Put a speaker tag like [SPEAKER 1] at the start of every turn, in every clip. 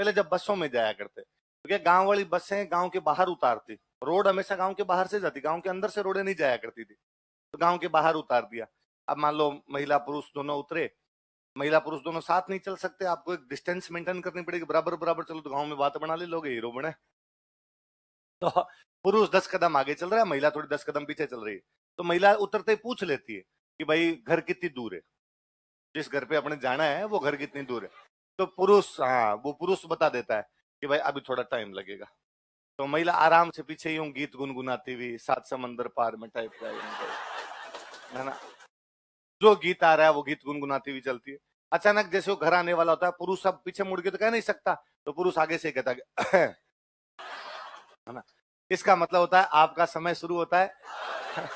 [SPEAKER 1] पहले जब बसों में जाया करते, क्योंकि गांव वाली बसें गांव के बाहर उतारती, रोड हमेशा गांव के बाहर से जाती, गांव के अंदर से रोडें नहीं जाया करती थी, तो गांव के बाहर उतार दिया। अब मान लो महिला पुरुष दोनों उतरे, महिला पुरुष दोनों साथ नहीं चल सकते, आपको एक डिस्टेंस मेंटेन करनी पड़ेगी, बराबर बराबर चलो तो गांव में बात बना ले, लोग हीरो बने। तो पुरुष 10 कदम आगे चल रहा है, महिला थोड़ी 10 कदम पीछे चल रही है, तो महिला उतरते ही पूछ लेती है कि भाई घर कितनी दूर है, जिस घर पे अपने जाना है वो घर कितनी दूर है। तो पुरुष, हाँ, वो पुरुष बता देता है कि भाई अभी थोड़ा टाइम लगेगा। तो महिला आराम से पीछे यूं गीत गुनगुनाती हुई, सात समंदर पार में टाइप का है ना, जो गीत आ रहा है वो गीत गुनगुनाती हुई चलती है। अचानक जैसे वो घर आने वाला होता है, पुरुष अब पीछे मुड़ के तो कह नहीं सकता, तो पुरुष आगे से कहता है है ना, इसका मतलब होता है आपका समय शुरू होता है।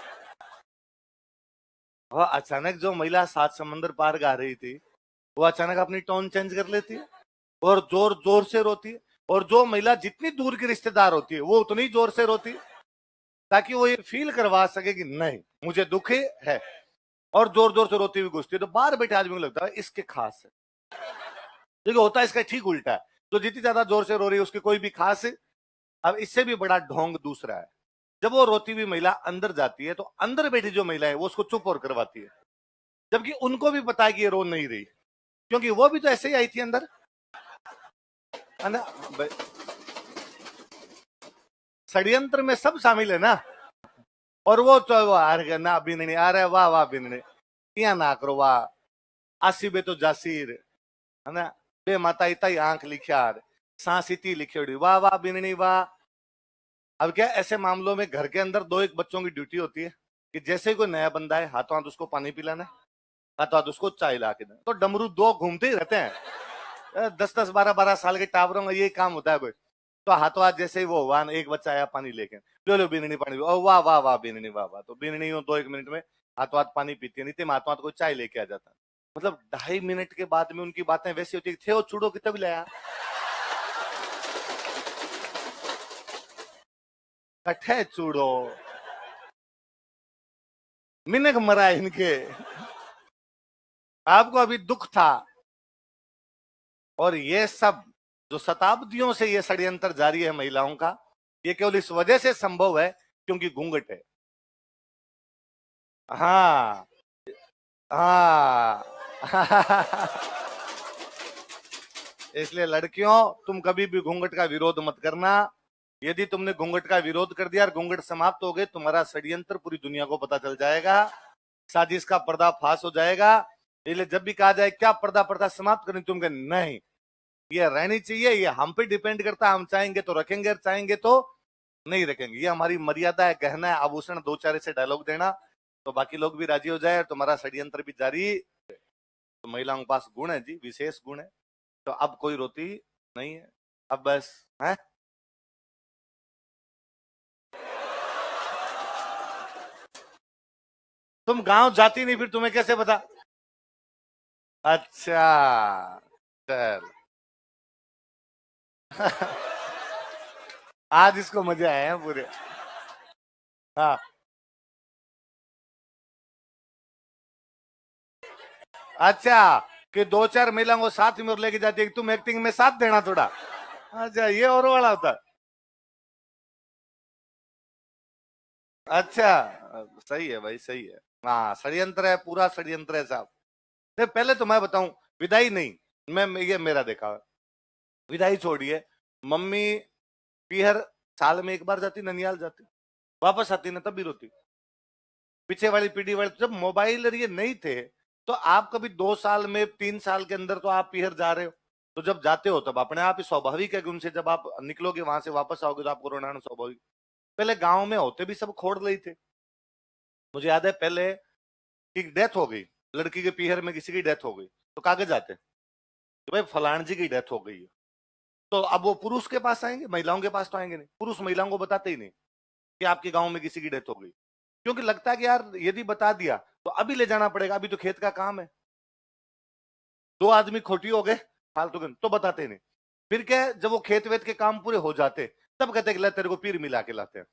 [SPEAKER 1] वह अचानक जो महिला सात समंदर पार गा रही थी, वो अचानक अपनी टोन चेंज कर लेती है और जोर जोर से रोती है, और जो महिला जितनी दूर की रिश्तेदार होती है वो उतनी जोर से रोती है, ताकि वो ये फील करवा सके कि नहीं मुझे दुख है, और जोर जोर से रोती हुई घुसती है। तो बाहर बैठे आदमी को लगता है इसके खास है, देखिए होता है इसका ठीक उल्टा है, तो जितनी ज्यादा जोर से रो रही है उसकी कोई भी खास है। अब इससे भी बड़ा ढोंग दूसरा है, जब वो रोती हुई महिला अंदर जाती है तो अंदर बैठी जो महिला है वो उसको चुप और करवाती है, जबकि उनको भी पता है कि ये रो नहीं रही, क्योंकि वो भी तो ऐसे ही आई थी अंदर, है ना। षड्यंत्र में सब शामिल है ना, और वो तो ना बिननी आ रहा, वाह वाह बिननी, ત્યાં ના કરો વાહ, આસીબે તો જાસીર, है ना, बे माता इता आंख लिख्यार, सांस इती लिखेड़ी, वाह वाह बिननी वाह। अब क्या ऐसे मामलों में घर के अंदर दो एक बच्चों की ड्यूटी होती है कि जैसे ही कोई नया बंदा है, हाथों हाथ उसको पानी पिलाना है, हाथों हाथ उसको चाय ला के देना, तो डमरू दो घूमते ही रहते हैं, 10-10 12-12 साल के टावरों में ये काम होता है कोई। तो हाथों हाथ जैसे ही वो हुआ, एक बच्चा आया पानी लेके, लो लो बिननी पानी, ओ वाह वाह वाह बिननी वाह वाह, तो बिननी 2-1 मिनट में हाथों हाथ पानी पीती है, नहीं हाथों हाथ कोई चाय लेके आ जाता। मतलब 2.5 मिनट के बाद में उनकी बातें वैसी होती थे, वो चूड़ो कितना भी लाया, कठे चूड़ो, मिनक मरा इनके, आपको अभी दुख था। और ये सब जो शताब्दियों से ये षड्यंत्र जारी है महिलाओं का, ये केवल इस वजह से संभव है क्योंकि घूंघट है। हाँ हाँ इसलिए लड़कियों, तुम कभी भी घूंघट का विरोध मत करना, यदि तुमने घूंघट का विरोध कर दिया और घूंघट समाप्त हो गए, तुम्हारा षड्यंत्र पूरी दुनिया को पता चल जाएगा, साजिश का पर्दाफाश हो जाएगा। इसलिए जब भी कहा जाए क्या पर्दा प्रथा समाप्त करनी, तुम कहे नहीं, ये रहनी चाहिए, ये हम पे डिपेंड करता है, हम चाहेंगे तो रखेंगे और चाहेंगे तो नहीं रखेंगे, ये हमारी मर्यादा है, गहना है, आभूषण, 2-4 ऐसे डायलॉग देना तो बाकी लोग भी राजी हो जाए और तुम्हारा षड्यंत्र भी जारी। तो महिलाओं के पास गुण है जी, विशेष गुण है, तो अब कोई रोती नहीं है, अब बस है। तुम गांव जाती नहीं, फिर तुम्हें कैसे पता? अच्छा चल आज इसको मजे आए हैं पूरे। हाँ अच्छा, कि 2-4 महिलाओं को साथ में और लेके जाती है, तुम एक्टिंग में साथ देना थोड़ा। अच्छा ये और वाला होता है। अच्छा सही है भाई, सही है, हाँ षड्यंत्र है, पूरा षड्यंत्र है साहब। नहीं पहले तो मैं बताऊं, विदाई नहीं, मैं ये मेरा देखा, विदाई छोड़िए, मम्मी पीहर साल में एक बार जाती, ननियाल जाती, वापस आती ना तब भी रोती। पीछे वाली पीढ़ी वाले जब मोबाइल और ये नहीं थे, तो आप कभी 2 साल में 3 साल के अंदर तो आप पीहर जा रहे हो, तो जब जाते हो तब अपने आप ही स्वाभाविक है कि उनसे जब आप निकलोगे वहां से वापस आओगे तो आपको रोना स्वाभाविक। पहले गांव में होते भी सब खोड़ रही थे, मुझे याद है पहले की डेथ हो गई, लड़की के पीहर में किसी की डेथ हो गई, तो कागज आते तो भाई फलान जी की डेथ हो गई है, तो अब वो पुरुष के पास आएंगे, महिलाओं के पास तो आएंगे नहीं, पुरुष महिलाओं को बताते ही नहीं कि आपके गांव में किसी की डेथ हो गई, क्योंकि लगता है कि यार यदि बता दिया तो अभी ले जाना पड़ेगा, अभी तो खेत का काम है, 2 आदमी खोटी हो गए फालतू के, तो बताते नहीं। फिर क्या है, जब वो खेत वेत के काम पूरे हो जाते तब कहते कि तेरे को पीर मिला के लाते हैं।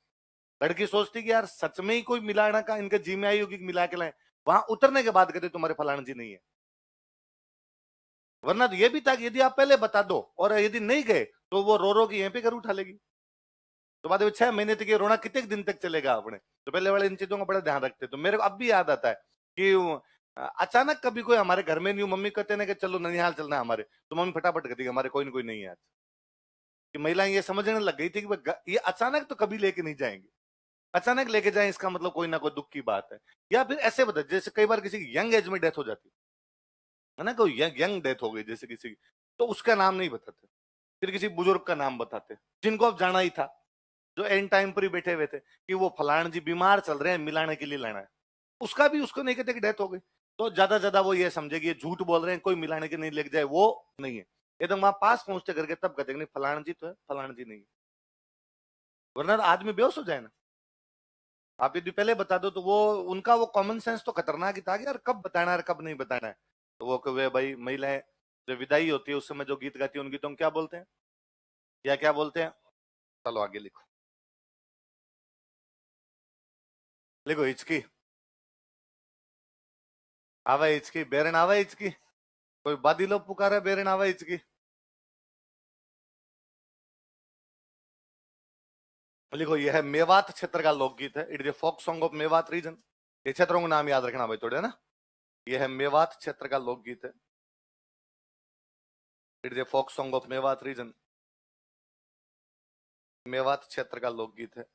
[SPEAKER 1] लड़की सोचती कि यार सच में ही कोई मिलाना का इनके जी में आई होगी, मिला के लाए, वहां उतरने के बाद कहते तुम्हारे फलाना जी नहीं है। वरना तो ये भी था कि यदि आप पहले बता दो और यदि नहीं गए तो वो रो रो के यहीं पे घर उठा लेगी, तो बाद में 6 महीने तक ये रोना कितने दिन तक चलेगा अपने। तो पहले वाले इन चीजों का बड़ा ध्यान रखते। तो मेरे को अब भी याद आता है कि अचानक कभी कोई हमारे घर में नहीं, मम्मी कहते ना कि चलो ननिहाल चलना है हमारे, तो मम्मी फटाफट कहती हमारे कोई ना कोई नहीं है आज। कि महिलाएं ये समझने लग गई थी कि ये अचानक तो कभी लेके नहीं जाएंगे, अचानक लेके जाए इसका मतलब कोई ना कोई दुख की बात है। या फिर ऐसे बता, जैसे कई बार किसी की यंग एज में डेथ हो जाती है ना, कोई यंग डेथ हो गई जैसे किसी की, तो उसका नाम नहीं बताते, फिर किसी बुजुर्ग का नाम बताते जिनको अब जाना ही था, जो एंड टाइम पर ही बैठे हुए थे कि वो फलान जी बीमार चल रहे हैं, मिलाने के लिए लाना है, उसका भी उसको नहीं कहते कि डेथ हो गई। तो ज्यादा ज्यादा वो ये समझेगी ये झूठ बोल रहे हैं, कोई मिलाने के नहीं लेके जाए, वो नहीं है। एकदम वहां पास पहुंचते करके तब कहते नहीं फलान जी तो है, फलान जी नहीं है, वरना तो आदमी बेहोश हो जाए ना। आप यदि पहले बता दो तो वो उनका वो कॉमन सेंस तो खतरनाक ही था कि यार कब बताना है और कब नहीं बताना है। तो वो कहे भाई महिलाएं जो विदाई होती है उस समय जो गीत गाती है उनकी तुम क्या बोलते हैं, या क्या बोलते हैं। चलो आगे लिखो, लिखो हिचकी आवा, हिचकी बेरन आवा, हिचकी कोई बादी लोग पुकारा बेरन आवा हिचकी। लिखो ये है मेवात क्षेत्र का लोकगीत है, it is a folk song of Mewat region. ये क्षेत्रों का नाम याद रखना भाई थोड़े ना। ये है मेवात क्षेत्र का लोकगीत है, it is a folk song of Mewat region. Mewat क्षेत्र का लोकगीत है।